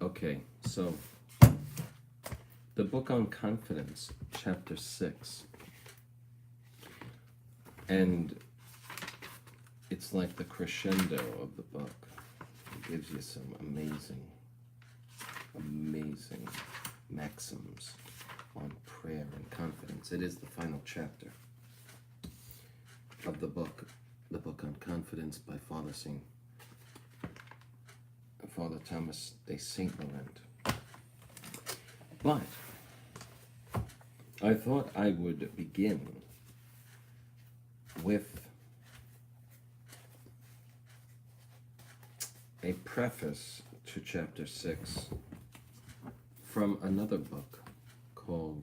Okay, so the book on confidence, chapter 6. And it's like the crescendo of the book. It gives you some amazing maxims on prayer and confidence. It is the final chapter of the book on confidence by Father Thomas de Saint Laurent. But I thought I would begin with a preface to chapter 6 from another book called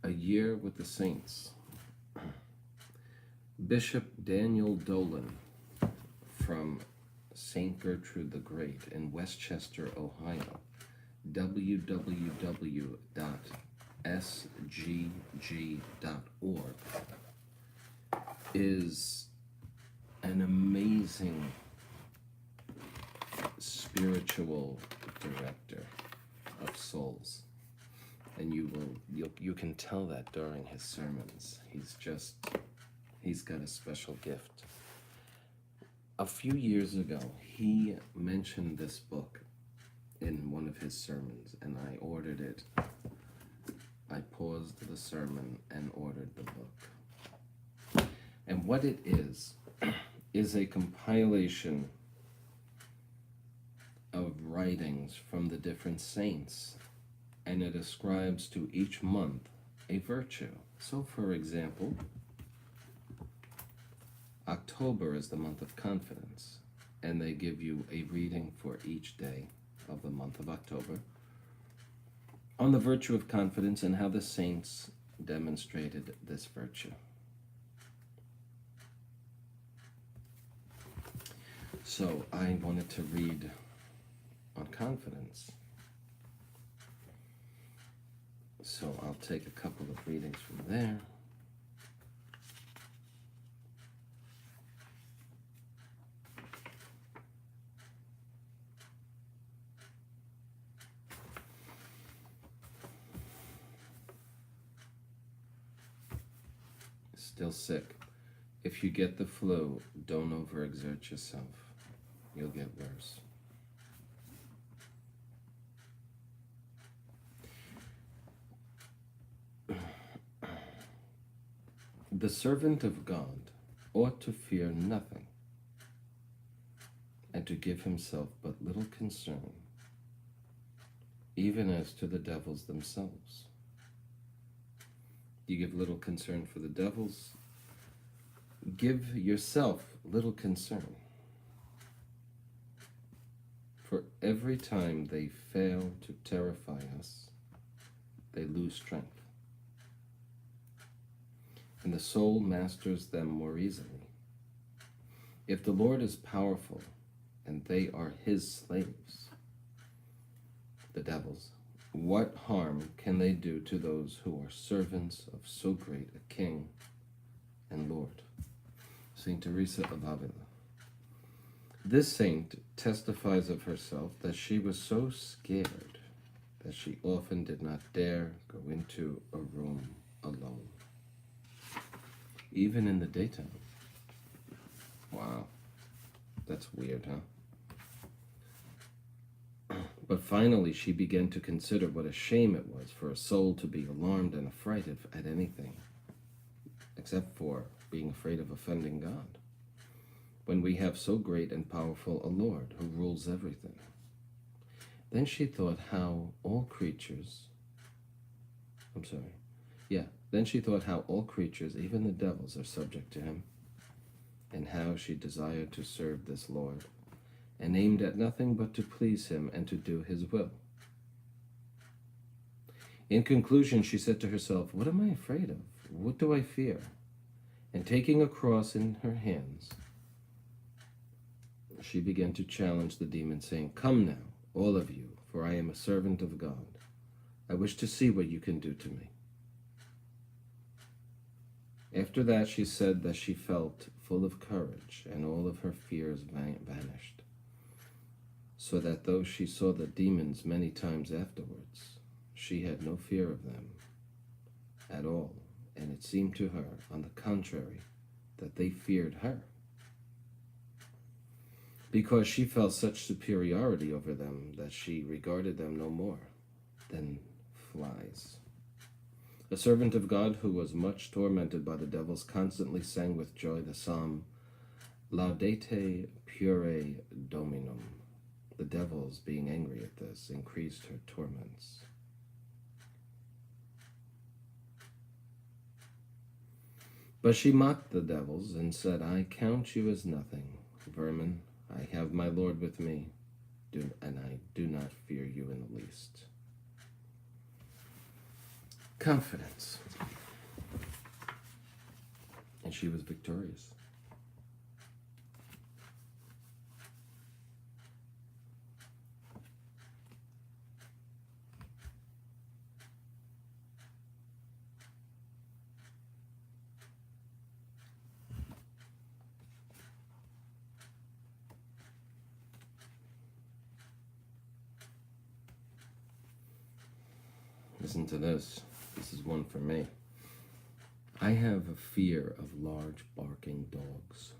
A Year with the Saints. Bishop Daniel Dolan from St. Gertrude the Great in Westchester, Ohio, www.sgg.org, is an amazing spiritual director of souls, and you can tell that during his sermons. He's got a special gift. A few years ago, he mentioned this book in one of his sermons, and I ordered it. I paused the sermon and ordered the book. And what it is a compilation of writings from the different saints, and it ascribes to each month a virtue. So, for example, October is the month of confidence, and they give you a reading for each day of the month of October on the virtue of confidence and how the saints demonstrated this virtue. So I wanted to read on confidence. So I'll take a couple of readings from there. Still sick. If you get the flu, don't overexert yourself. You'll get worse. The servant of God ought to fear nothing, and to give himself but little concern, even as to the devils themselves. You give little concern for the devils, give yourself little concern. For every time they fail to terrify us, they lose strength, and the soul masters them more easily. If the Lord is powerful, and they are his slaves, the devils, what harm can they do to those who are servants of so great a King and Lord? Saint Teresa of Avila. This saint testifies of herself that she was so scared that she often did not dare go into a room alone, even in the daytime. Wow, that's weird, huh? But finally she began to consider what a shame it was for a soul to be alarmed and affrighted at anything, except for being afraid of offending God, when we have so great and powerful a Lord who rules everything. Then she thought how all creatures, then she thought how all creatures, even the devils, are subject to him, and how she desired to serve this Lord, and aimed at nothing but to please him and to do his will. In conclusion, she said to herself, what am I afraid of? What do I fear? And taking a cross in her hands, she began to challenge the demon, saying, come now, all of you, for I am a servant of God. I wish to see what you can do to me. After that, she said that she felt full of courage, and all of her fears vanished. so that though she saw the demons many times afterwards, she had no fear of them at all, and it seemed to her, on the contrary, that they feared her, because she felt such superiority over them that she regarded them no more than flies. A servant of God who was much tormented by the devils constantly sang with joy the psalm, Laudate pure Dominum. The devils, being angry at this, increased her torments. But she mocked the devils and said, I count you as nothing, vermin. I have my Lord with me, and I do not fear you in the least. Confidence. And she was victorious. Listen to this. This is one for me. I have a fear of large barking dogs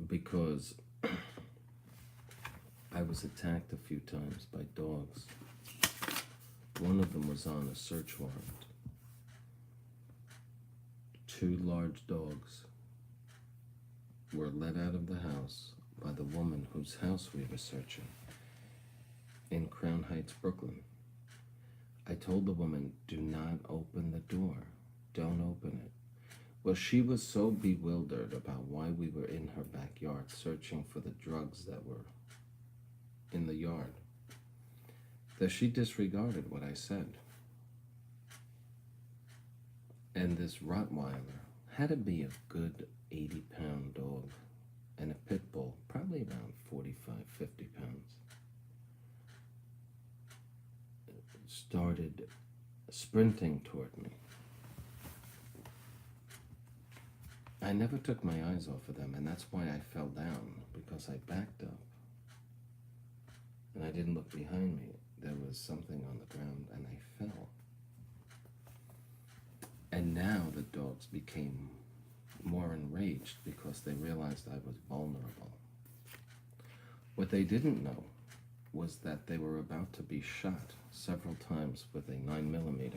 because I was attacked a few times by dogs. One of them was on a search warrant. 2 large dogs were let out of the house by the woman whose house we were searching in Crown Heights, Brooklyn. I told the woman, do not open the door. Don't open it. Well, she was so bewildered about why we were in her backyard searching for the drugs that were in the yard that she disregarded what I said. And this Rottweiler had to be a good 80-pound dog, and a pit bull, probably around 45, 50 pounds. Started sprinting toward me. I never took my eyes off of them, and that's why I fell down, because I backed up. And I didn't look behind me. There was something on the ground, and I fell. And now the dogs became more enraged because they realized I was vulnerable. What they didn't know was that they were about to be shot several times with a 9mm,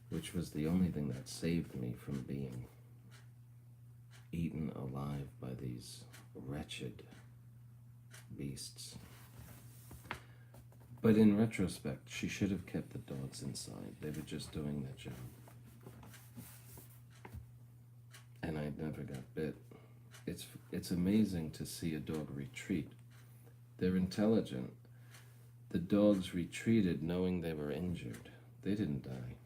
which was the only thing that saved me from being eaten alive by these wretched beasts. But in retrospect, she should have kept the dogs inside. They were just doing their job. And I never got bit. It's amazing to see a dog retreat. They're intelligent. The dogs retreated knowing they were injured. They didn't die.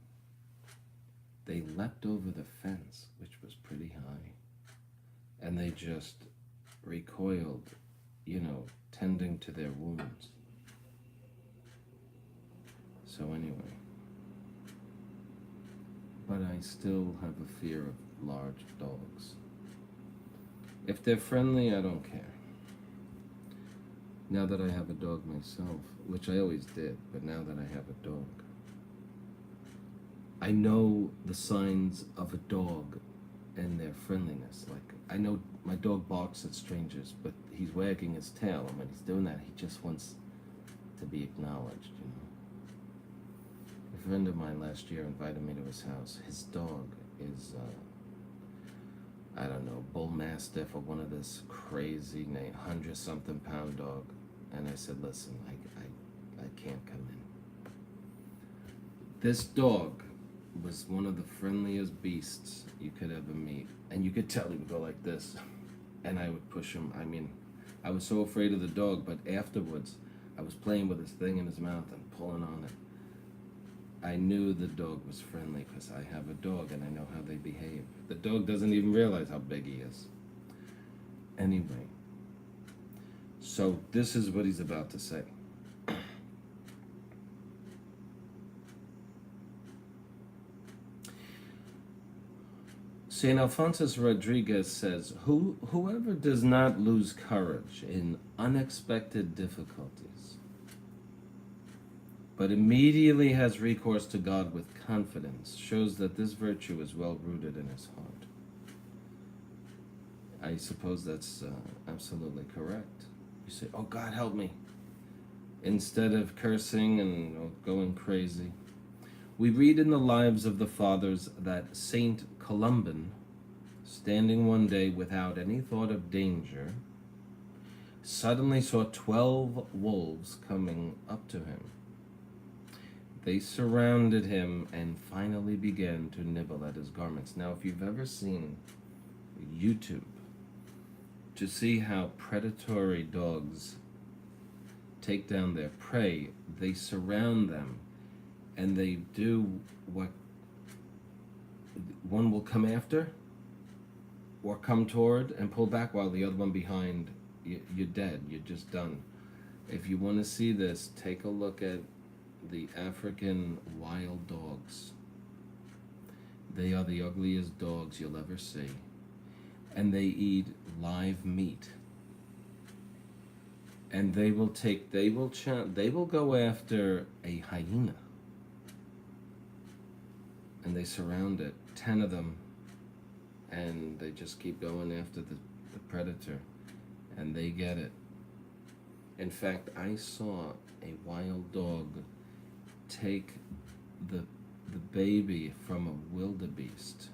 They leapt over the fence, which was pretty high. And they just recoiled, tending to their wounds. So anyway. But I still have a fear of large dogs. If they're friendly, I don't care. Now that I have a dog myself, which I always did, but now that I have a dog, I know the signs of a dog and their friendliness. Like, I know my dog barks at strangers, but he's wagging his tail, and when he's doing that, he just wants to be acknowledged, A friend of mine last year invited me to his house. His dog is, I don't know, bull mastiff or one of this crazy 100-something pound dog. And I said, listen, I can't come in. This dog was one of the friendliest beasts you could ever meet. And you could tell he would go like this. And I would push him. I mean, I was so afraid of the dog, but afterwards, I was playing with this thing in his mouth and pulling on it. I knew the dog was friendly because I have a dog and I know how they behave. The dog doesn't even realize how big he is. Anyway, so this is what he's about to say. St. Alphonsus Rodriguez says, whoever does not lose courage in unexpected difficulties, but immediately has recourse to God with confidence, shows that this virtue is well rooted in his heart. I suppose that's absolutely correct. You say, oh, God, help me. Instead of cursing and going crazy. We read in the lives of the fathers that Saint Columban, standing one day without any thought of danger, suddenly saw 12 wolves coming up to him. They surrounded him and finally began to nibble at his garments. Now, if you've ever seen YouTube, to see how predatory dogs take down their prey, they surround them and they do what one will come after or come toward and pull back while the other one behind. You're dead. You're just done. If you want to see this, take a look at the African wild dogs. They are the ugliest dogs you'll ever see. And they eat live meat. And they will go after a hyena. And they surround it, 10 of them, and they just keep going after the predator, and they get it. In fact, I saw a wild dog take the baby from a wildebeest,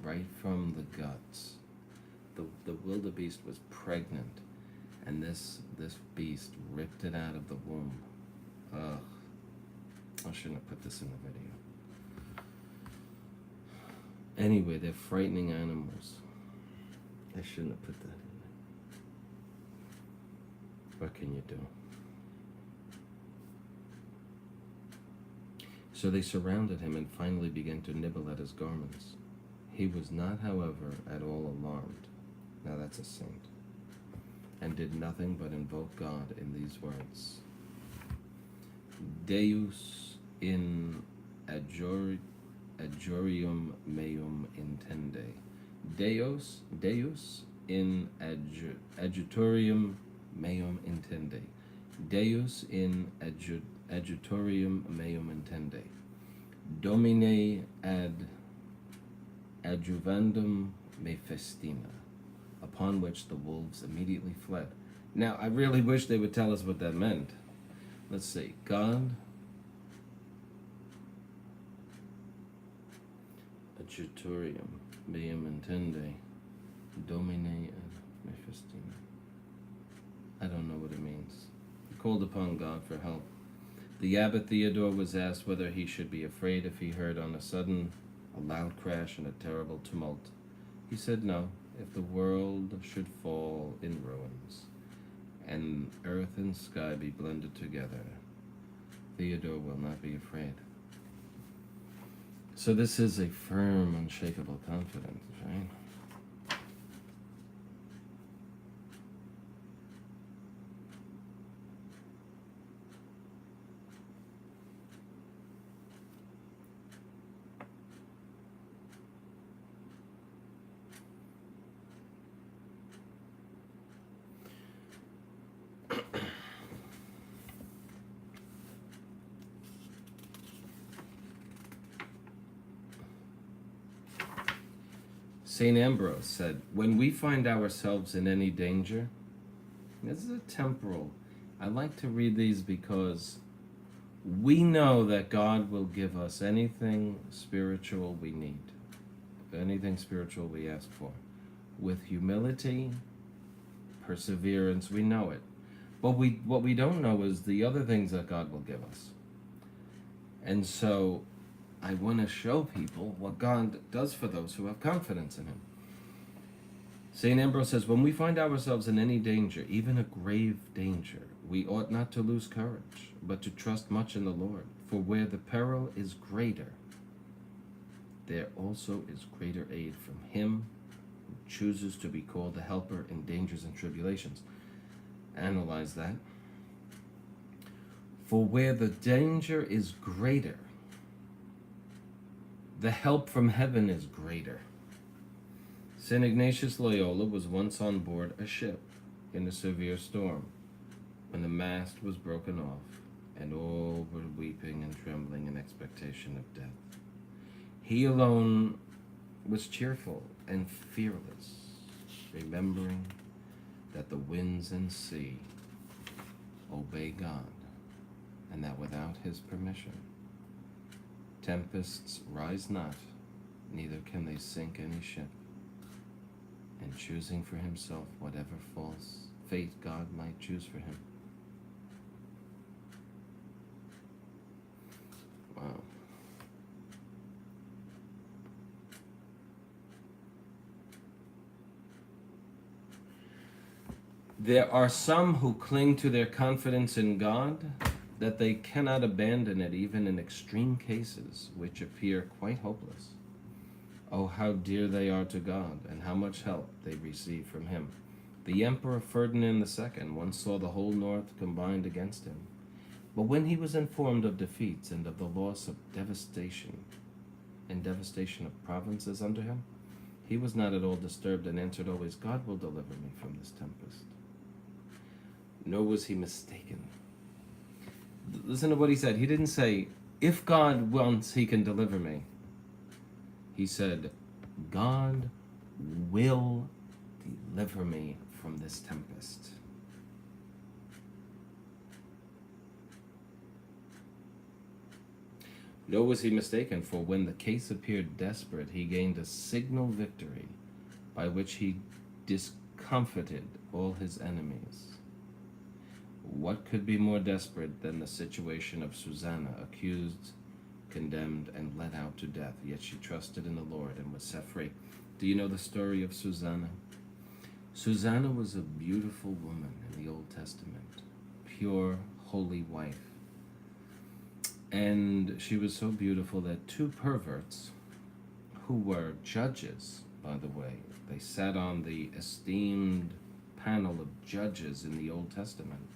right from the guts. The wildebeest was pregnant, and this beast ripped it out of the womb. Ugh. I shouldn't have put this in the video. Anyway, they're frightening animals. I shouldn't have put that in there. What can you do? So they surrounded him and finally began to nibble at his garments. He was not, however, at all alarmed. Now that's a saint. And did nothing but invoke God in these words. Deus in adjurium meum intende. Deus in adjutorium meum intende. Deus in adjutorium meum intende. Domine ad adjuvandum me festina. Upon which the wolves immediately fled. Now, I really wish they would tell us what that meant. Let's see. God adjutorium meum intende. Domine ad me festina. I don't know what it means. He called upon God for help. The abbot Theodore was asked whether he should be afraid if he heard on a sudden a loud crash and a terrible tumult. He said no. If the world should fall in ruins, and earth and sky be blended together, Theodore will not be afraid. So this is a firm, unshakable confidence, right? St. Ambrose said, when we find ourselves in any danger, this is a temporal. I like to read these because we know that God will give us anything spiritual we need, anything spiritual we ask for. With humility, perseverance, we know it. But what we don't know is the other things that God will give us. And so I want to show people what God does for those who have confidence in him. St. Ambrose says, when we find ourselves in any danger, even a grave danger, we ought not to lose courage, but to trust much in the Lord. For where the peril is greater, there also is greater aid from him who chooses to be called the helper in dangers and tribulations. Analyze that. For where the danger is greater, the help from heaven is greater. St. Ignatius Loyola was once on board a ship in a severe storm when the mast was broken off, and all were weeping and trembling in expectation of death. He alone was cheerful and fearless, remembering that the winds and sea obey God, and that without his permission, tempests rise not, neither can they sink any ship. And choosing for himself whatever false fate God might choose for him. Wow. There are some who cling to their confidence in God that they cannot abandon it even in extreme cases which appear quite hopeless. Oh, how dear they are to God, and how much help they receive from him. The Emperor Ferdinand II once saw the whole North combined against him. But when he was informed of defeats and of the loss of devastation of provinces under him, he was not at all disturbed and answered always, God will deliver me from this tempest. Nor was he mistaken. Listen to what he said. He didn't say, if God wants, he can deliver me. He said, God will deliver me from this tempest. Nor was he mistaken, for when the case appeared desperate, he gained a signal victory by which he discomfited all his enemies. What could be more desperate than the situation of Susanna, accused, condemned, and led out to death, yet she trusted in the Lord and was set free? Do you know the story of Susanna? Susanna was a beautiful woman in the Old Testament, pure, holy wife. And she was so beautiful that two perverts, who were judges, by the way, they sat on the esteemed panel of judges in the Old Testament,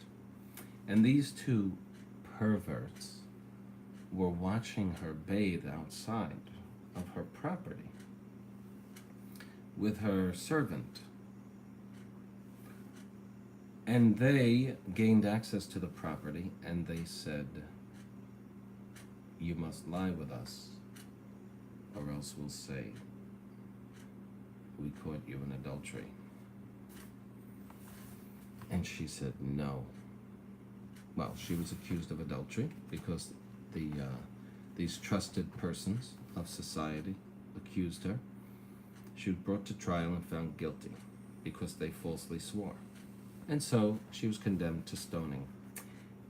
and these two perverts were watching her bathe outside of her property with her servant. And they gained access to the property, and they said, you must lie with us, or else we'll say we caught you in adultery. And she said no. Well, she was accused of adultery because these trusted persons of society accused her. She was brought to trial and found guilty because they falsely swore. And so she was condemned to stoning.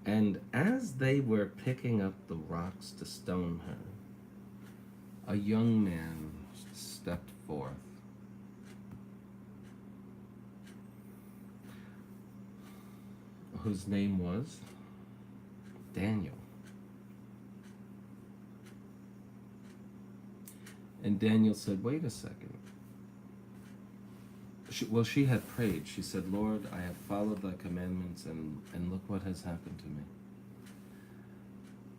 And as they were picking up the rocks to stone her, a young man stepped forth. Whose name was Daniel. And Daniel said, wait a second. She had prayed. She said, Lord, I have followed thy commandments, and look what has happened to me.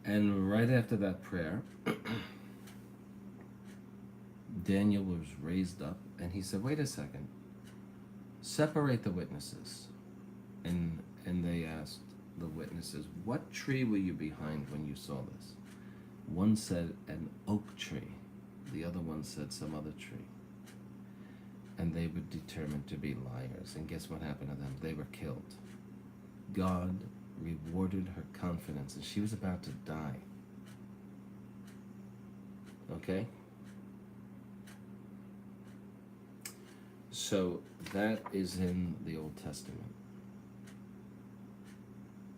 And right after that prayer, Daniel was raised up, and he said, wait a second. Separate the witnesses. And they asked the witnesses, what tree were you behind when you saw this? One said an oak tree. The other one said some other tree. And they were determined to be liars. And guess what happened to them? They were killed. God rewarded her confidence, and she was about to die. Okay? So that is in the Old Testament.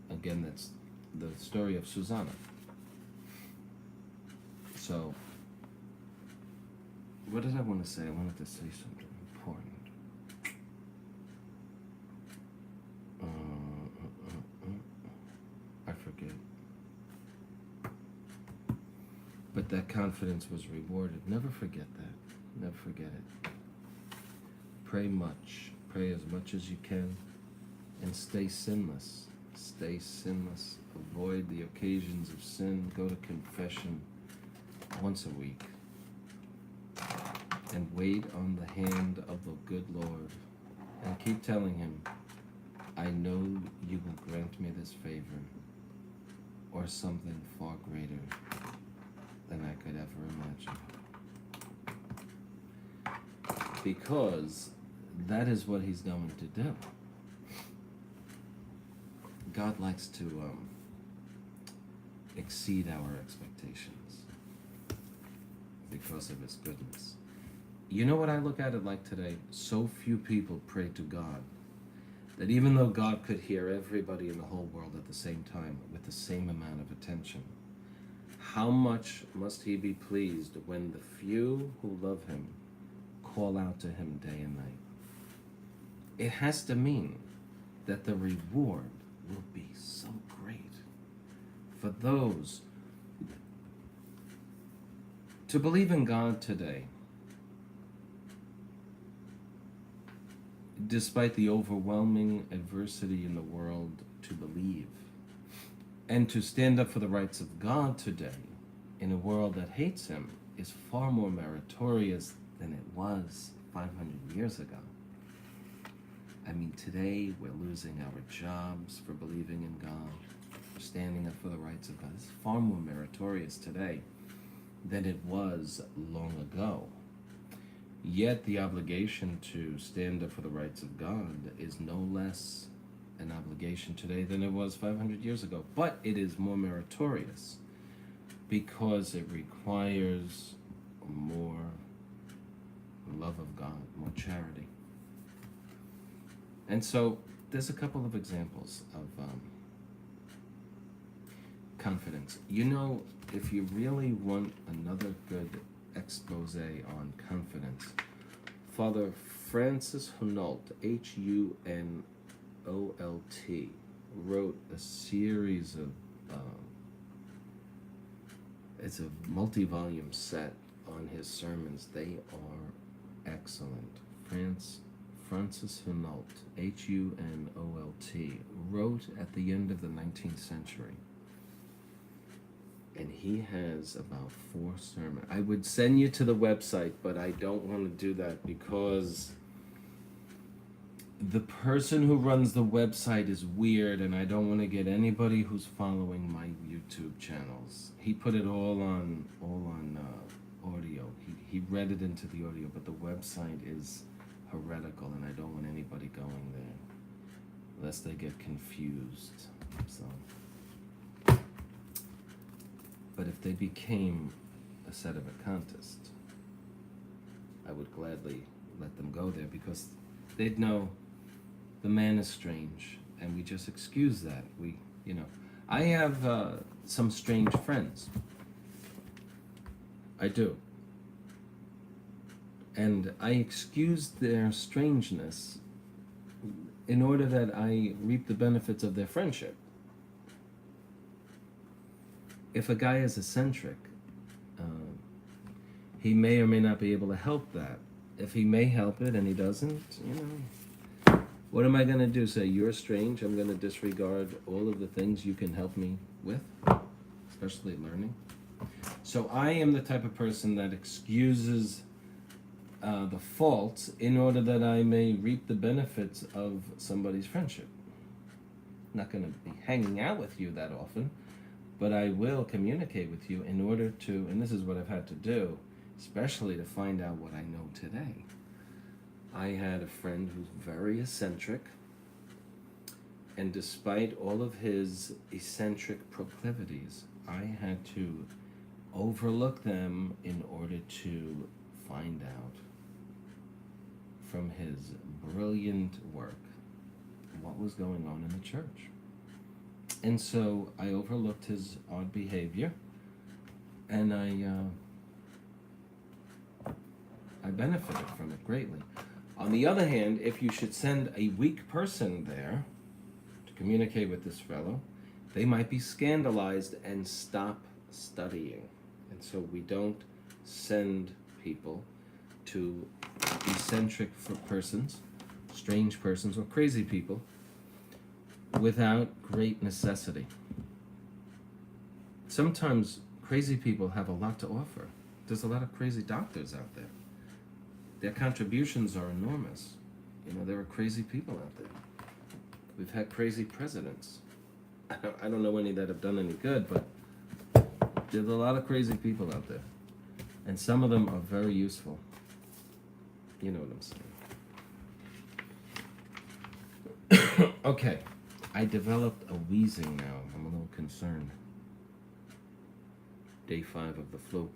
Again, that's the story of Susanna. So, what did I want to say? I wanted to say something important. I forget. But that confidence was rewarded. Never forget that. Never forget it. Pray much. Pray as much as you can. And stay sinless. Stay sinless. Avoid the occasions of sin. Go to confession once a week. and wait on the hand of the good Lord, and keep telling him, I know you will grant me this favor, or something far greater than I could ever imagine. Because that is what he's going to do. God likes to exceed our expectations because of his goodness. You know what I look at it like today? So few people pray to God that even though God could hear everybody in the whole world at the same time with the same amount of attention, how much must he be pleased when the few who love him call out to him day and night? It has to mean that the reward will be so great for those to believe in God today. Despite the overwhelming adversity in the world, to believe and to stand up for the rights of God today in a world that hates him is far more meritorious than it was 500 years ago. I mean, today we're losing our jobs for believing in God, for standing up for the rights of God. It's far more meritorious today than it was long ago. Yet the obligation to stand up for the rights of God is no less an obligation today than it was 500 years ago. But it is more meritorious because it requires more love of God, more charity. And so there's a couple of examples of confidence. You know, if you really want another good expose on confidence, Father Francis Hunolt, Hunolt, wrote a series of it's a multi-volume set on his sermons. They are excellent. Francis Hunolt, Hunolt, wrote at the end of the 19th century. And he has about 4 sermons. I would send you to the website, but I don't want to do that because the person who runs the website is weird, and I don't want to get anybody who's following my YouTube channels. He put it all on audio. He read it into the audio, but the website is heretical, and I don't want anybody going there lest they get confused. So, but if they became a sedevacantist, I would gladly let them go there because they'd know the man is strange, and we just excuse that. I have some strange friends. I do. And I excuse their strangeness in order that I reap the benefits of their friendship. If a guy is eccentric, he may or may not be able to help that. If he may help it and he doesn't, what am I going to do? Say, you're strange, I'm going to disregard all of the things you can help me with, especially learning. So I am the type of person that excuses the faults in order that I may reap the benefits of somebody's friendship. I'm not going to be hanging out with you that often, but I will communicate with you in order to, and this is what I've had to do, especially to find out what I know today. I had a friend who's very eccentric, and despite all of his eccentric proclivities, I had to overlook them in order to find out from his brilliant work what was going on in the church. And so I overlooked his odd behavior, and I benefited from it greatly. On the other hand, if you should send a weak person there to communicate with this fellow, they might be scandalized and stop studying. And so we don't send people to eccentric persons, strange persons, or crazy people without great necessity. Sometimes crazy people have a lot to offer. There's a lot of crazy doctors out there. Their contributions are enormous. You know, there are crazy people out there. We've had crazy presidents. I don't know any that have done any good, but there's a lot of crazy people out there. And some of them are very useful. You know what I'm saying. Okay, I developed a wheezing now. I'm a little concerned. Day 5 of the flu.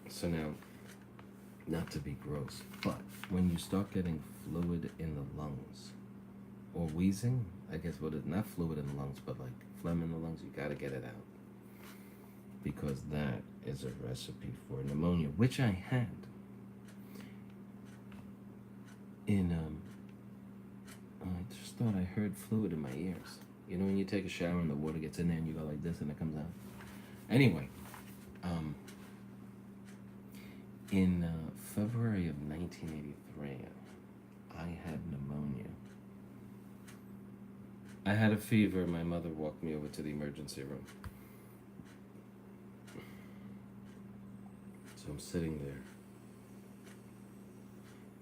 So now, not to be gross, but when you start getting fluid in the lungs, or wheezing, I guess what is not fluid in the lungs, but like phlegm in the lungs, you gotta get it out. Because that is a recipe for pneumonia, which I had in, I just thought I heard fluid in my ears. You know when you take a shower and the water gets in there and you go like this and it comes out? Anyway, in February of 1983, I had pneumonia. I had a fever. My mother walked me over to the emergency room. So I'm sitting there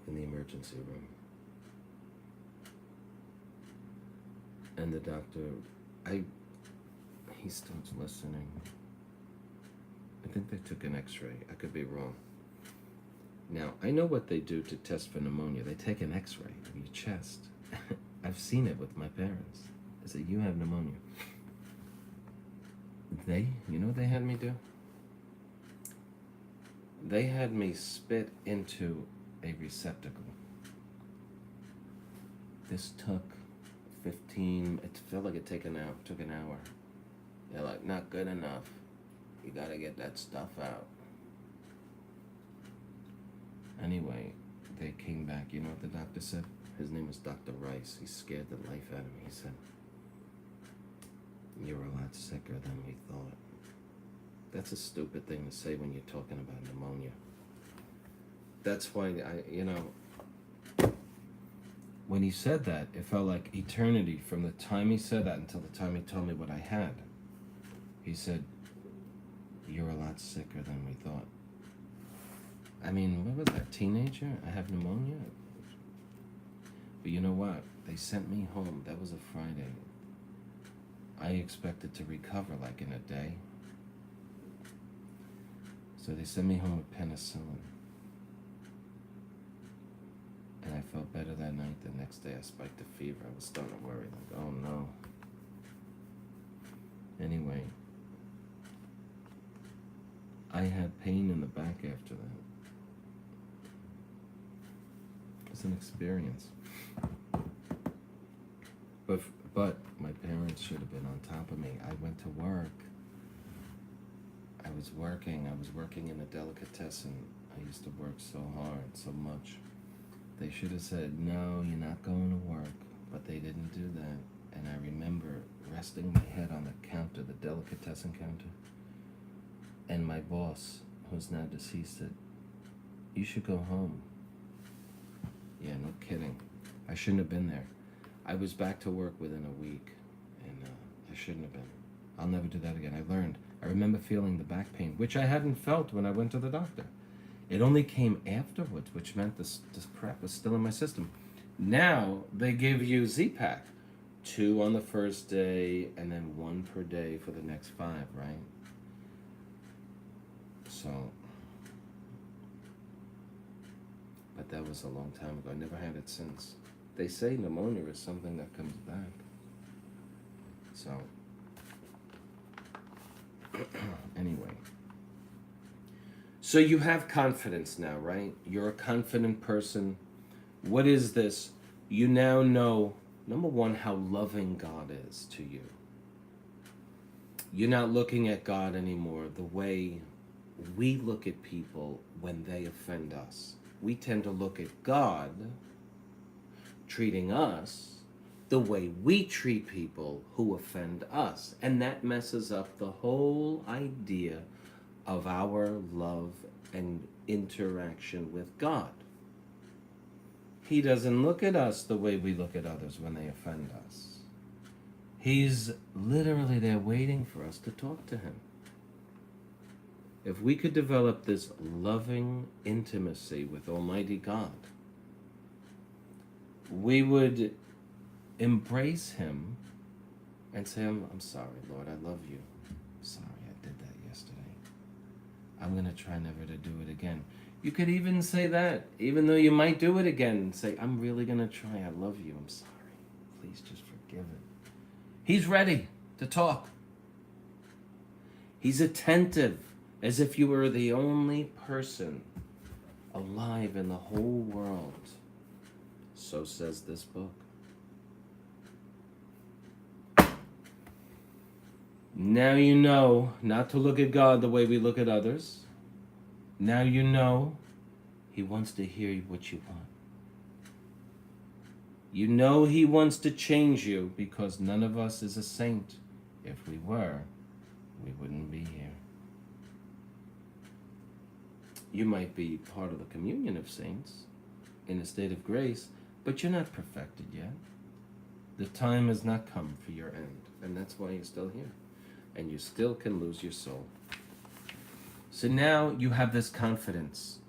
in the emergency room. And the doctor, he starts listening. I think they took an x-ray. I could be wrong. Now, I know what they do to test for pneumonia. They take an x-ray of your chest. I've seen it with my parents. They say, you have pneumonia. You know what they had me do? They had me spit into a receptacle. This took 15, it felt like it took an hour. They're like, not good enough. You gotta get that stuff out. Anyway, they came back. You know what the doctor said? His name was Dr. Rice. He scared the life out of me. He said, you're a lot sicker than we thought. That's a stupid thing to say when you're talking about pneumonia. That's why when he said that, it felt like eternity from the time he said that until the time he told me what I had. He said, you're a lot sicker than we thought. I mean, what was that, teenager? I have pneumonia? But you know what? They sent me home. That was a Friday. I expected to recover like in a day. So they sent me home with penicillin. And I felt better that night. The next day I spiked a fever. I was starting to worry, like, oh no. Anyway, I had pain in the back after that. It was an experience. But my parents should have been on top of me. I went to work. I was working in a delicatessen. I used to work so hard, so much. They should have said, no, you're not going to work. But they didn't do that. And I remember resting my head on the counter, the delicatessen counter. And my boss, who's now deceased, said, you should go home. Yeah, no kidding. I shouldn't have been there. I was back to work within a week. And I shouldn't have been. I'll never do that again. I learned. I remember feeling the back pain, which I hadn't felt when I went to the doctor. It only came afterwards, which meant this crap was still in my system. Now, they give you Z-Pak. 2 on the first day, and then 1 per day for the next 5, right? So, but that was a long time ago. I never had it since. They say pneumonia is something that comes back. So, anyway. So you have confidence now, right? You're a confident person. What is this? You now know, number one, how loving God is to you. You're not looking at God anymore the way we look at people when they offend us. We tend to look at God treating us the way we treat people who offend us. And that messes up the whole idea of our love and interaction with God. He doesn't look at us the way we look at others when they offend us. He's literally there waiting for us to talk to him. if we could develop this loving intimacy with Almighty God, we would embrace Him and say, I'm sorry, Lord, I love you. I'm sorry I did that yesterday. I'm going to try never to do it again. You could even say that, even though you might do it again. Say, I'm really going to try. I love you. I'm sorry. Please just forgive it. He's ready to talk. He's attentive, as if you were the only person alive in the whole world. So says this book. Now you know not to look at God the way we look at others. Now you know He wants to hear what you want. You know He wants to change you, because none of us is a saint. If we were, we wouldn't be here. You might be part of the communion of saints in a state of grace, but you're not perfected yet. The time has not come for your end, and that's why you're still here. And you still can lose your soul. So now you have this confidence.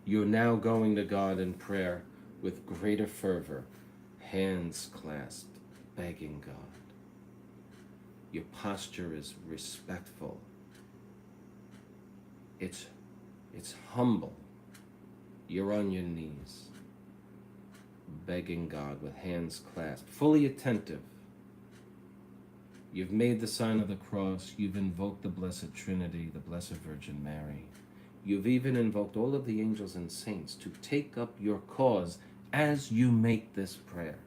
You're now going to God in prayer with greater fervor, hands clasped, begging God. Your posture is respectful. It's humble. You're on your knees, begging God with hands clasped, fully attentive. You've made the sign of the cross. You've invoked the Blessed Trinity, the Blessed Virgin Mary. You've even invoked all of the angels and saints to take up your cause as you make this prayer.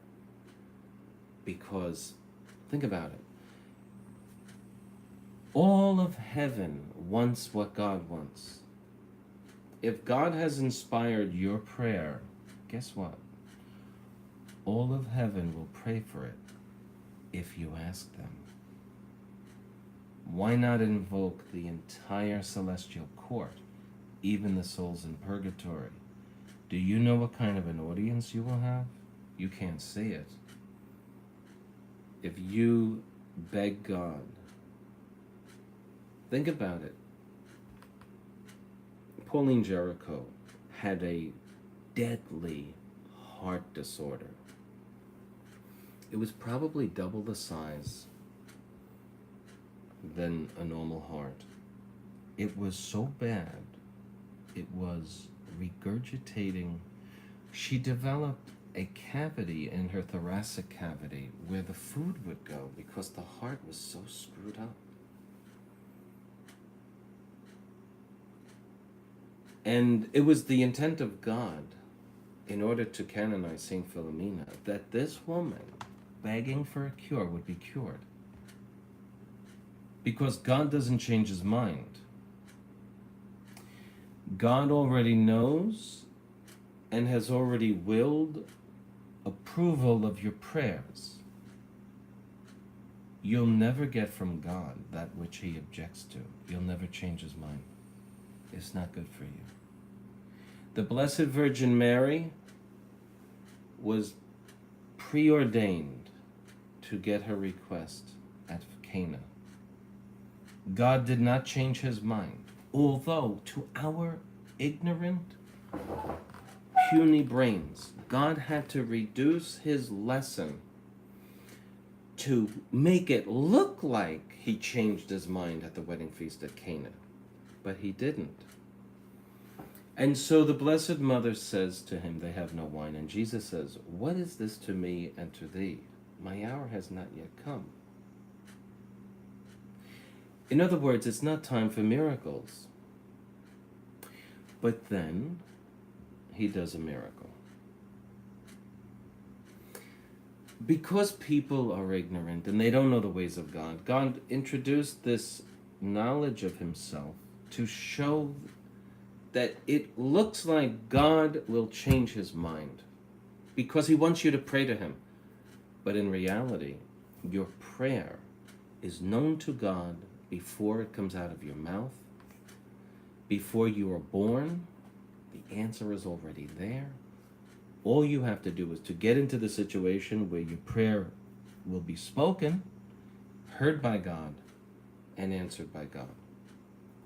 Because, think about it. All of heaven wants what God wants. If God has inspired your prayer, guess what? All of heaven will pray for it if you ask them. Why not invoke the entire celestial court, even the souls in purgatory? Do you know what kind of an audience you will have? You can't see it. If you beg God, think about it. Pauline Jericho had a deadly heart disorder. It was probably double the size than a normal heart. It was so bad, it was regurgitating. She developed a cavity in her thoracic cavity where the food would go because the heart was so screwed up. And it was the intent of God, in order to canonize Saint Philomena, that this woman begging for a cure would be cured. Because God doesn't change His mind. God already knows and has already willed approval of your prayers. You'll never get from God that which He objects to. You'll never change His mind. It's not good for you. The Blessed Virgin Mary was preordained to get her request at Cana. God did not change His mind, although to our ignorant, puny brains, God had to reduce His lesson to make it look like He changed His mind at the wedding feast at Cana, but He didn't. And so the Blessed Mother says to Him, they have no wine, and Jesus says, what is this to me and to thee? My hour has not yet come. In other words, it's not time for miracles. But then He does a miracle. Because people are ignorant and they don't know the ways of God, God introduced this knowledge of Himself to show that it looks like God will change His mind because He wants you to pray to Him. But in reality, your prayer is known to God before it comes out of your mouth. Before you are born, the answer is already there. All you have to do is to get into the situation where your prayer will be spoken, heard by God, and answered by God.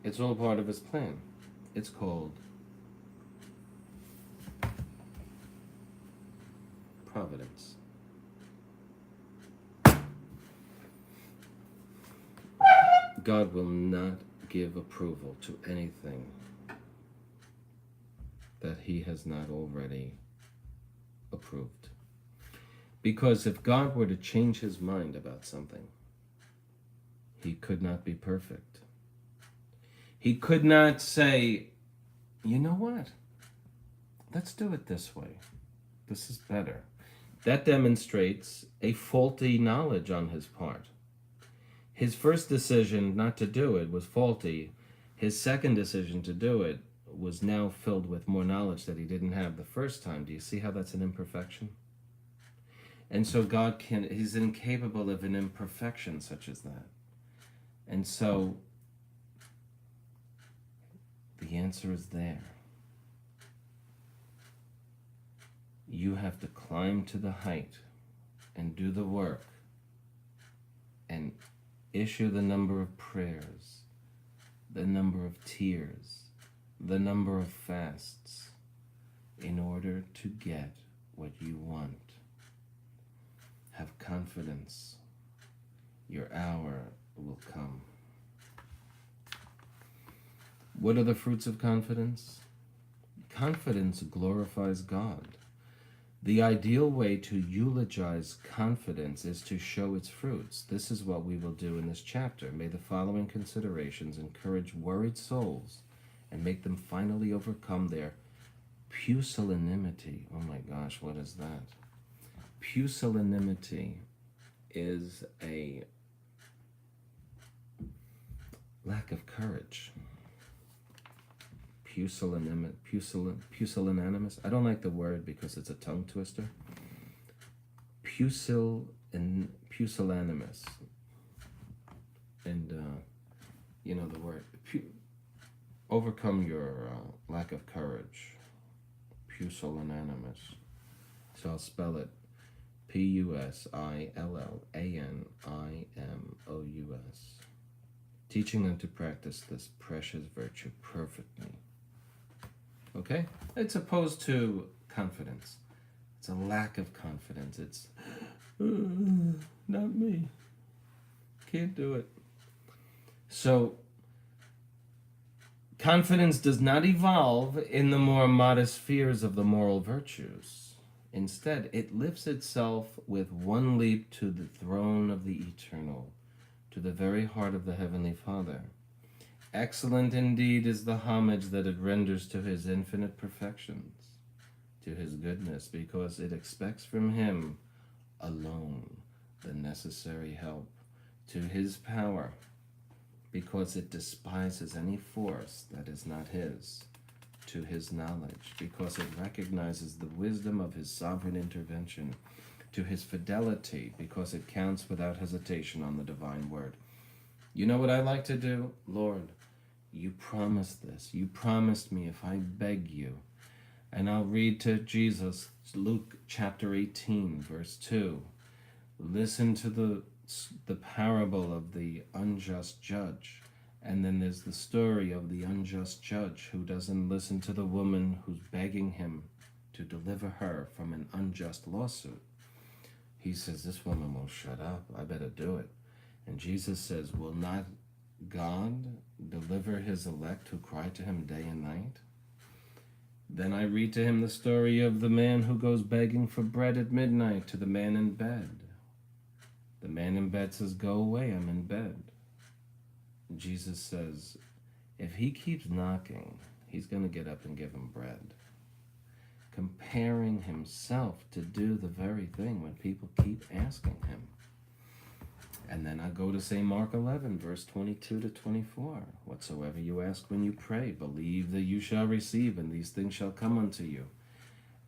It's all part of his plan. It's called providence. God will not give approval to anything that he has not already approved. Because if God were to change his mind about something, he could not be perfect. He could not say, you know what? Let's do it this way. This is better. That demonstrates a faulty knowledge on his part. His first decision not to do it was faulty. His second decision to do it was now filled with more knowledge that he didn't have the first time. Do you see how that's an imperfection? And so he's incapable of an imperfection such as that. And so the answer is there. You have to climb to the height and do the work and issue the number of prayers, the number of tears, the number of fasts in order to get what you want. Have confidence. Your hour will come. What are the fruits of confidence? Confidence glorifies God. The ideal way to eulogize confidence is to show its fruits. This is what we will do in this chapter. May the following considerations encourage worried souls and make them finally overcome their pusillanimity. Oh my gosh, what is that? Pusillanimity is a lack of courage. Pusillanimous. I don't like the word because it's a tongue twister. Pusillanimous. And, the word. Overcome your lack of courage. Pusillanimous. So I'll spell it. Pusillanimous. Teaching them to practice this precious virtue perfectly. Okay? It's opposed to confidence. It's a lack of confidence. It's, not me. Can't do it. So, confidence does not evolve in the more modest spheres of the moral virtues. Instead, it lifts itself with one leap to the throne of the eternal, to the very heart of the Heavenly Father. Excellent indeed is the homage that it renders to his infinite perfections, to his goodness, because it expects from him alone the necessary help, to his power, because it despises any force that is not his, to his knowledge, because it recognizes the wisdom of his sovereign intervention, to his fidelity, because it counts without hesitation on the divine word. You know what I like to do? Lord, you promised this. You promised me if I beg you. And I'll read to Jesus, Luke chapter 18, verse 2. Listen to the parable of the unjust judge. And then there's the story of the unjust judge who doesn't listen to the woman who's begging him to deliver her from an unjust lawsuit. He says, this woman won't shut up. I better do it. And Jesus says, will not God deliver his elect who cry to him day and night? Then I read to him the story of the man who goes begging for bread at midnight to the man in bed. The man in bed says, go away, I'm in bed. Jesus says, if he keeps knocking, he's going to get up and give him bread. Comparing himself to do the very thing when people keep asking him. And then I go to say Mark 11, verse 22 to 24. Whatsoever you ask when you pray, believe that you shall receive, and these things shall come unto you.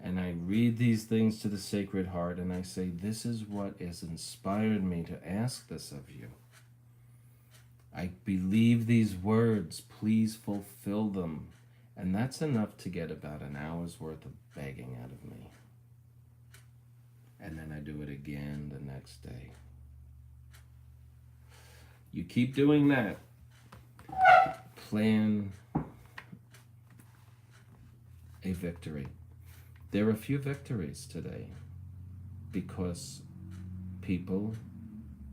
And I read these things to the Sacred Heart, and I say, this is what has inspired me to ask this of you. I believe these words, please fulfill them. And that's enough to get about an hour's worth of begging out of me. And then I do it again the next day. You keep doing that. plan a victory. There are few victories today because people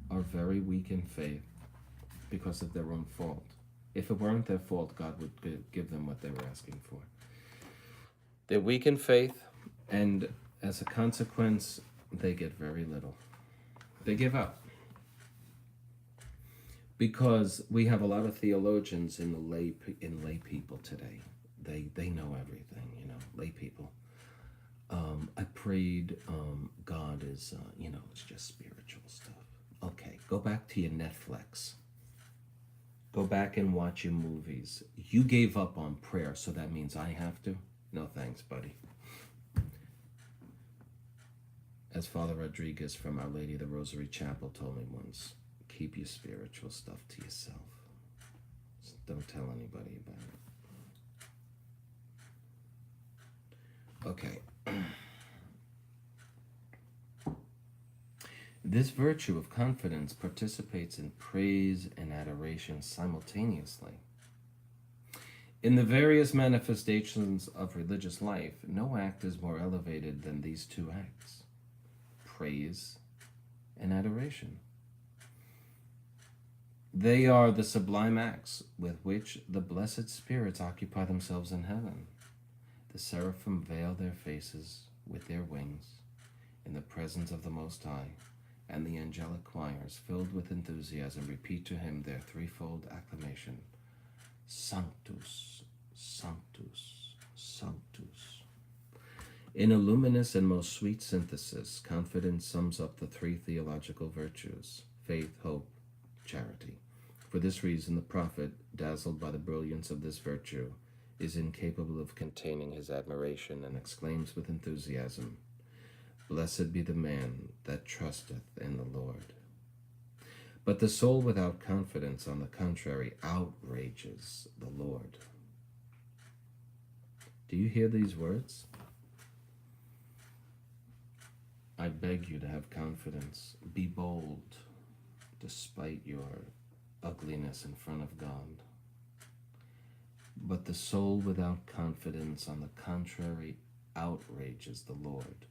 are very weak in faith because of their own fault. If it weren't their fault, God would give them what they were asking for. They're weak in faith, and as a consequence, they get very little. They give up. Because we have a lot of theologians in lay people today. They know everything, lay people. I prayed, God is, it's just spiritual stuff. Okay, go back to your Netflix. Go back and watch your movies. You gave up on prayer, so that means I have to? No thanks, buddy. As Father Rodriguez from Our Lady of the Rosary Chapel told me once, keep your spiritual stuff to yourself. Don't tell anybody about it. Okay. This virtue of confidence participates in praise and adoration simultaneously. In the various manifestations of religious life, no act is more elevated than these two acts: praise and adoration. They are the sublime acts with which the blessed spirits occupy themselves in heaven. The seraphim veil their faces with their wings in the presence of the Most High, and the angelic choirs, filled with enthusiasm, repeat to him their threefold acclamation: Sanctus, Sanctus, Sanctus. In a luminous and most sweet synthesis, confidence sums up the three theological virtues: faith, hope, charity. For this reason, the prophet, dazzled by the brilliance of this virtue, is incapable of containing his admiration and exclaims with enthusiasm, "Blessed be the man that trusteth in the Lord." But the soul without confidence, on the contrary, outrages the Lord. Do you hear these words? I beg you to have confidence. Be bold, despite your ugliness in front of God. But the soul without confidence, on the contrary, outrages the Lord.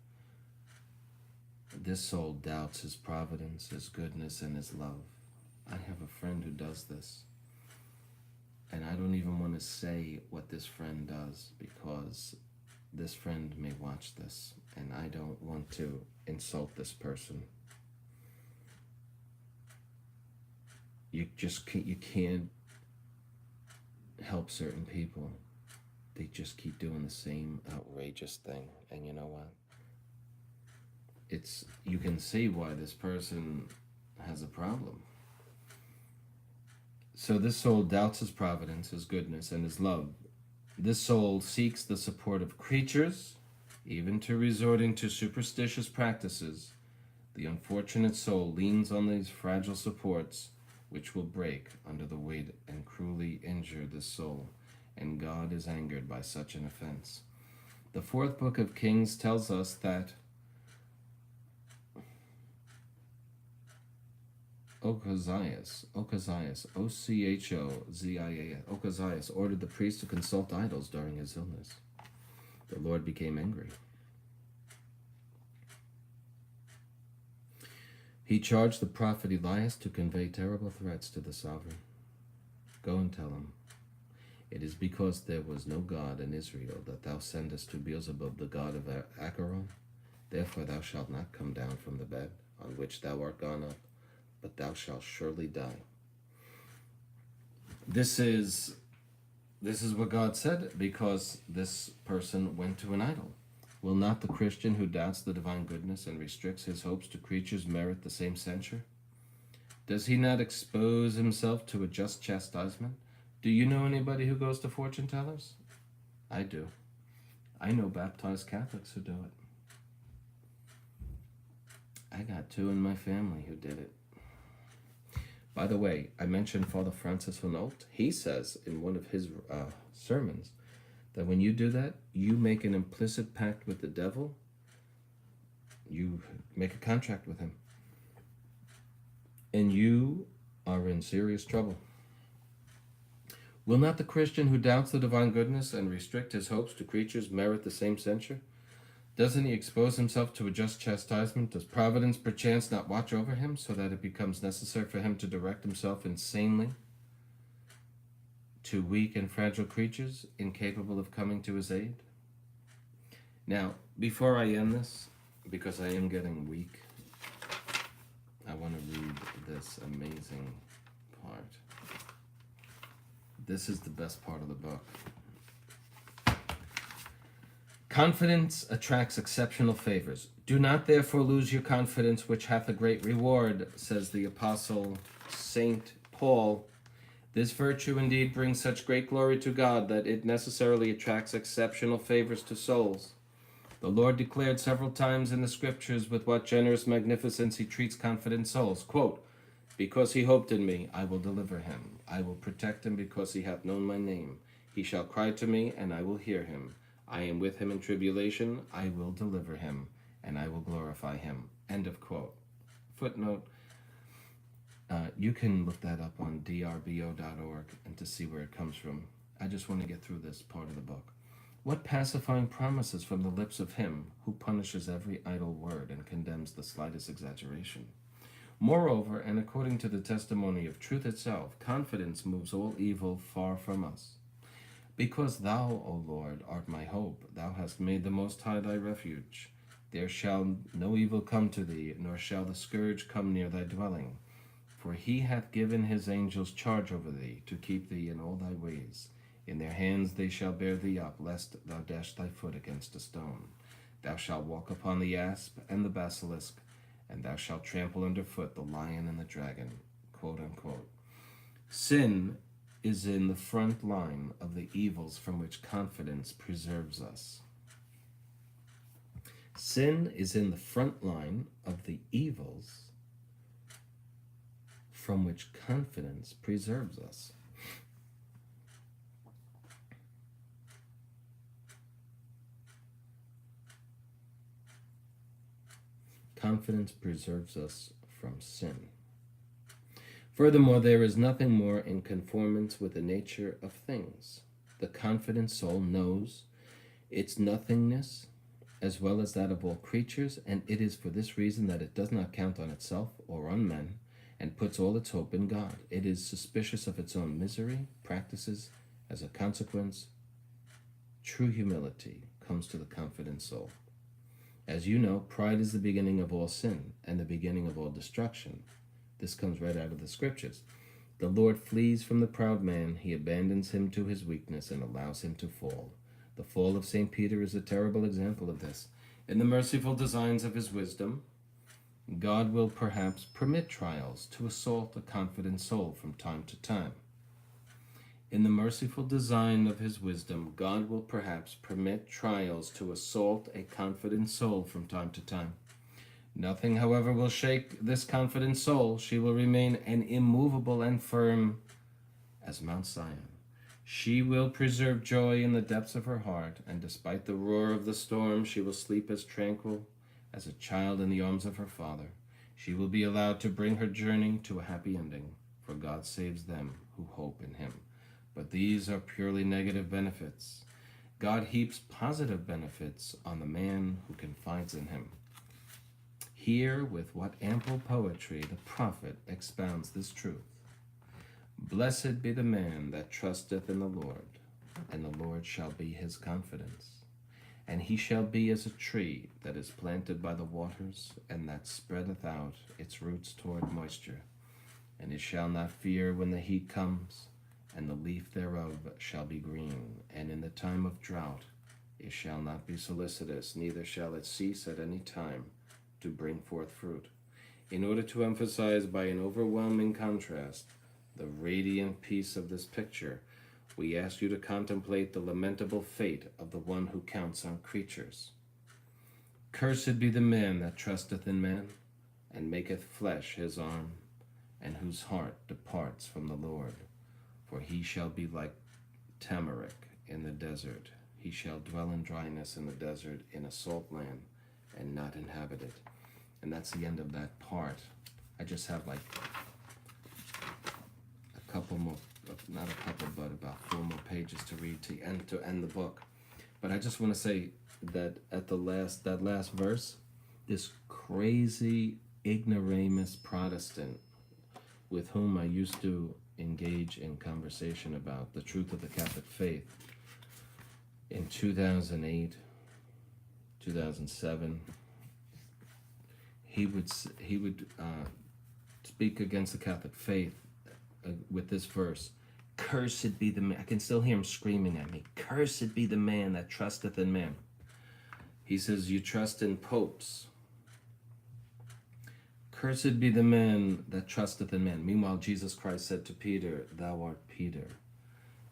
This soul doubts his providence, his goodness, and his love. I have a friend who does this, and I don't even want to say what this friend does because this friend may watch this, and I don't want to insult this person. You can't help certain people. They just keep doing the same outrageous thing, and you know what? You can see why this person has a problem. So this soul doubts his providence, his goodness, and his love. This soul seeks the support of creatures, even to resorting to superstitious practices. The unfortunate soul leans on these fragile supports, which will break under the weight and cruelly injure the soul, and God is angered by such an offense. The fourth book of Kings tells us that Ochazias, O-C-H-O-Z-I-A-S, Ochazias ordered the priest to consult idols during his illness. The Lord became angry. He charged the prophet Elias to convey terrible threats to the sovereign. Go and tell him, it is because there was no God in Israel that thou sendest to Beelzebub, the god of Acheron. Therefore thou shalt not come down from the bed on which thou art gone up, but thou shalt surely die. This is what God said because this person went to an idol. Will not the Christian who doubts the divine goodness and restricts his hopes to creatures merit the same censure? Does he not expose himself to a just chastisement? Do you know anybody who goes to fortune tellers? I do. I know baptized Catholics who do it. I got 2 in my family who did it. By the way, I mentioned Father Francis Hunolt. He says in one of his sermons that when you do that, you make an implicit pact with the devil. You make a contract with him. And you are in serious trouble. Will not the Christian who doubts the divine goodness and restrict his hopes to creatures merit the same censure? Doesn't he expose himself to a just chastisement? Does providence perchance not watch over him so that it becomes necessary for him to direct himself insanely to weak and fragile creatures incapable of coming to his aid? Now, before I end this, because I am getting weak, I want to read this amazing part. This is the best part of the book. Confidence attracts exceptional favors. Do not therefore lose your confidence, which hath a great reward, says the Apostle Saint Paul. This virtue indeed brings such great glory to God that it necessarily attracts exceptional favors to souls. The Lord declared several times in the Scriptures with what generous magnificence he treats confident souls. Quote, because he hoped in me, I will deliver him. I will protect him because he hath known my name. He shall cry to me, and I will hear him. I am with him in tribulation. I will deliver him, and I will glorify him. End of quote. Footnote. You can look that up on drbo.org and to see where it comes from. I just want to get through this part of the book. What pacifying promises from the lips of him who punishes every idle word and condemns the slightest exaggeration. Moreover, and according to the testimony of truth itself, confidence moves all evil far from us. Because thou, O Lord, art my hope, thou hast made the Most High thy refuge. There shall no evil come to thee, nor shall the scourge come near thy dwelling. For he hath given his angels charge over thee, to keep thee in all thy ways. In their hands they shall bear thee up, lest thou dash thy foot against a stone. Thou shalt walk upon the asp and the basilisk, and thou shalt trample under foot the lion and the dragon. Quote unquote. Sin is in the front line of the evils from which confidence preserves us. Sin is in the front line of the evils from which confidence preserves us. Confidence preserves us from sin. Furthermore, there is nothing more in conformance with the nature of things. The confident soul knows its nothingness as well as that of all creatures, and it is for this reason that it does not count on itself or on men, and puts all its hope in God. It is suspicious of its own misery, practices, as a consequence, true humility comes to the confident soul. As you know, pride is the beginning of all sin, and the beginning of all destruction. This comes right out of the Scriptures. The Lord flees from the proud man, he abandons him to his weakness, and allows him to fall. The fall of St. Peter is a terrible example of this. In the merciful designs of his wisdom, God will perhaps permit trials to assault a confident soul from time to time. In the merciful design of his wisdom, God will perhaps permit trials to assault a confident soul from time to time. Nothing, however, will shake this confident soul. She will remain an immovable and firm as Mount Zion. She will preserve joy in the depths of her heart, and despite the roar of the storm, she will sleep as tranquil as a child in the arms of her father. She will be allowed to bring her journey to a happy ending, for God saves them who hope in him. But these are purely negative benefits. God heaps positive benefits on the man who confides in him. Hear with what ample poetry the prophet expounds this truth. Blessed be the man that trusteth in the Lord, and the Lord shall be his confidence. And he shall be as a tree that is planted by the waters, and that spreadeth out its roots toward moisture. And it shall not fear when the heat comes, and the leaf thereof shall be green. And in the time of drought it shall not be solicitous, neither shall it cease at any time to bring forth fruit. In order to emphasize by an overwhelming contrast the radiant peace of this picture, we ask you to contemplate the lamentable fate of the one who counts on creatures. Cursed be the man that trusteth in man, and maketh flesh his arm, and whose heart departs from the Lord. For he shall be like tamarisk in the desert. He shall dwell in dryness in the desert, in a salt land, and not inhabit it. And that's the end of that part. I just have like a couple more, not a couple, but about 4 more pages to read to end the book. But I just want to say that at that last verse, this crazy ignoramus Protestant with whom I used to engage in conversation about the truth of the Catholic faith in 2008, 2007, he would speak against the Catholic faith with this verse: "Cursed be the man." I can still hear him screaming at me. "Cursed be the man that trusteth in man." He says, "You trust in popes. Cursed be the man that trusteth in man." Meanwhile, Jesus Christ said to Peter, "Thou art Peter,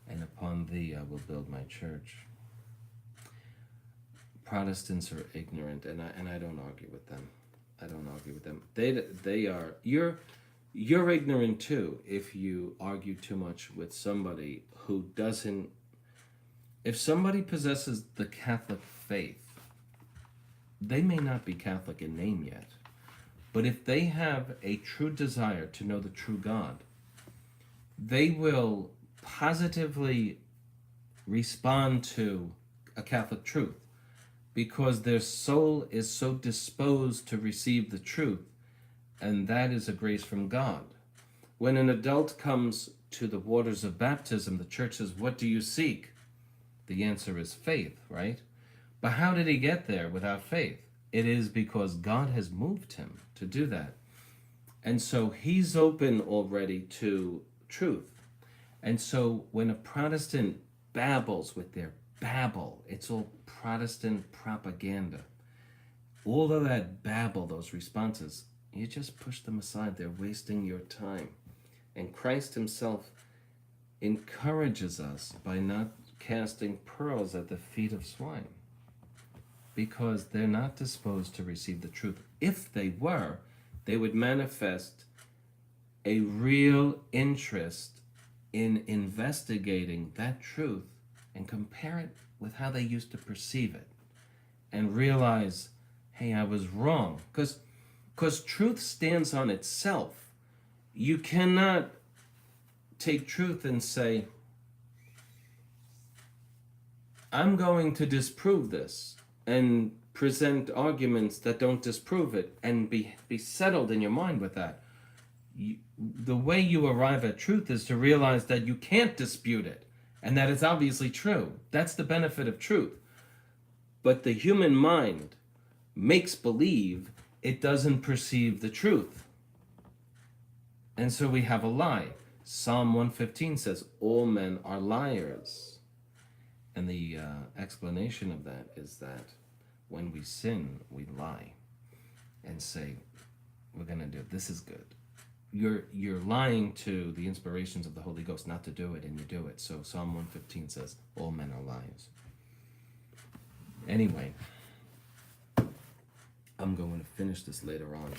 and upon thee I will build my church." Protestants are ignorant, and I don't argue with them. I don't argue with them. They are. You're ignorant too if you argue too much with somebody who doesn't. If somebody possesses the Catholic faith, they may not be Catholic in name yet, but if they have a true desire to know the true God, they will positively respond to a Catholic truth because their soul is so disposed to receive the truth, and that is a grace from God. When an adult comes to the waters of baptism, the church says, "What do you seek?" The answer is faith, right? But how did he get there without faith? It is because God has moved him to do that. And so he's open already to truth. And so when a Protestant babbles with their babble, it's all Protestant propaganda. All of that babble, those responses, you just push them aside. They're wasting your time. And Christ himself encourages us by not casting pearls at the feet of swine, because they're not disposed to receive the truth. If they were, they would manifest a real interest in investigating that truth and compare it with how they used to perceive it and realize, hey, I was wrong. Because truth stands on itself. You cannot take truth and say, I'm going to disprove this, and present arguments that don't disprove it and be settled in your mind with that. The way you arrive at truth is to realize that you can't dispute it and that it's obviously true. That's the benefit of truth. But the human mind makes believe it doesn't perceive the truth. And so we have a lie. Psalm 115 says, all men are liars. And the explanation of that is that when we sin, we lie and say, we're going to do it. This is good. You're lying to the inspirations of the Holy Ghost not to do it, and you do it. So Psalm 115 says, all men are liars. Anyway, I'm going to finish this later on.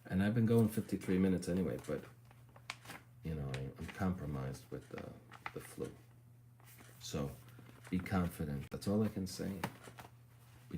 And I've been going 53 minutes anyway, but, I'm compromised with the flu. So be confident. That's all I can say.